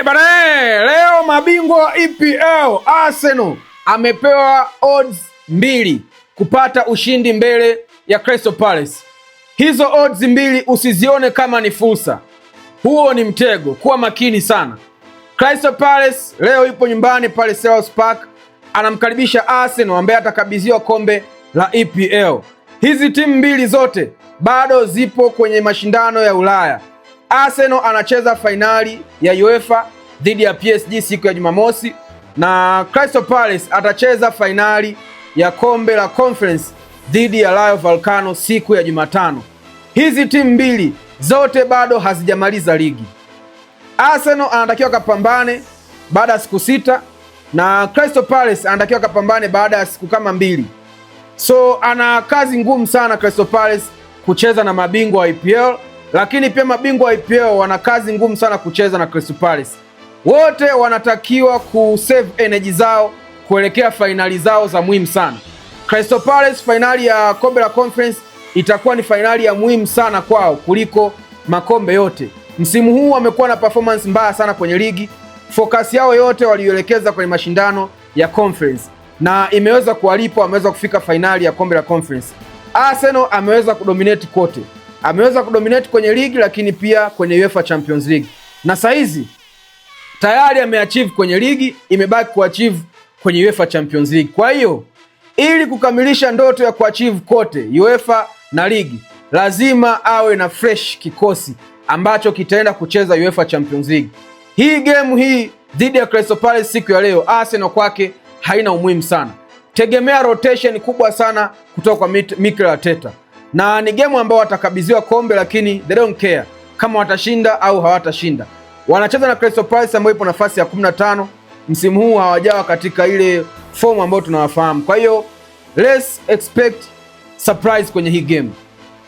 Leo mabingwa wa EPL Arsenal amepewa odds 2 kupata ushindi mbele ya Crystal Palace. Hizo odds 2 usizione kama ni fursa, huo ni mtego. Kuwa makini sana. Crystal Palace leo ipo nyumbani pale Selhurst Park, anamkaribisha Arsenal ambaye atakabidhiwa kombe la EPL. Hizi timu mbili zote bado zipo kwenye mashindano ya Ulaya. Arsenal anacheza fainali ya UEFA dhidi ya PSG siku ya Jumamosi, na Crystal Palace atacheza fainali ya kombe la Conference dhidi ya Rayo Vallecano siku ya Jumatano. Hizi timu mbili zote bado hazijamaliza ligi. Arsenal anatakiwa kapambane baada ya siku 6 na Crystal Palace anatakiwa kapambane baada ya siku kama 2. So ana kazi ngumu sana Crystal Palace kucheza na mabingwa wa EPL, lakini pia mabingwa wa EPL wana kazi ngumu sana kucheza na Crystal Palace. Wote wanatakiwa kusave energy zao kuelekea fainali zao za muhimu sana. Crystal Palace fainali ya kombe la Conference itakuwa ni fainali ya muhimu sana kwao kuliko makombe yote. Msimu huu wamekuwa na performance mbaya sana kwenye ligi. Focus yao yote walielekeza kwenye mashindano ya Conference na imeweza kuwalipa, wameweza kufika fainali ya kombe la Conference. Arsenal ameweza kudominate kote. Ameweza kudominate kwenye ligi, lakini pia kwenye UEFA Champions League. Na saizi tayari ameachieve kwenye ligi, imebaki kuachieve kwenye UEFA Champions League. Kwa hiyo ili kukamilisha ndoto ya kuachieve kote UEFA na ligi, lazima awe na fresh kikosi ambacho kitaenda kucheza UEFA Champions League. Hii game hii dhidi ya Crystal Palace siku ya leo, Arsenal kwake haina umuhimu sana. Tegemea rotation kubwa sana kutoka kwa Mikel Arteta. Na ni game ambao watakabidhiwa kombe, lakini they don't care kama watashinda au hawatashinda. Wanacheza na Crystal Palace ambayo ipo nafasi ya 15. Msimu huu hawajawa katika ile form ambayo tunawafahamu. Kwa hiyo let's expect surprise kwenye hii game.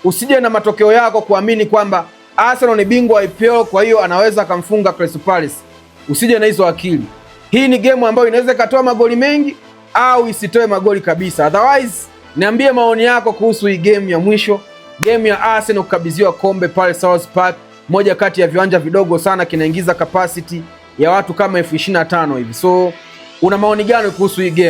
Usije na matokeo yako kuamini kwamba Arsenal ni bingwa wa EPL kwa hiyo anaweza akamfunga Crystal Palace. Usije na hizo akili. Hii ni game ambayo inaweza ikatoa magoli mengi au isitoe magoli kabisa. Otherwise, niambie maoni yako kuhusu hii game ya mwisho, game ya Arsenal kukabidhiwa kombe pale Selhurst Park, moja kati ya viwanja vidogo sana, kinaingiza capacity ya watu kama 25,000 hivi. So una maoni gani kuhusu hii game?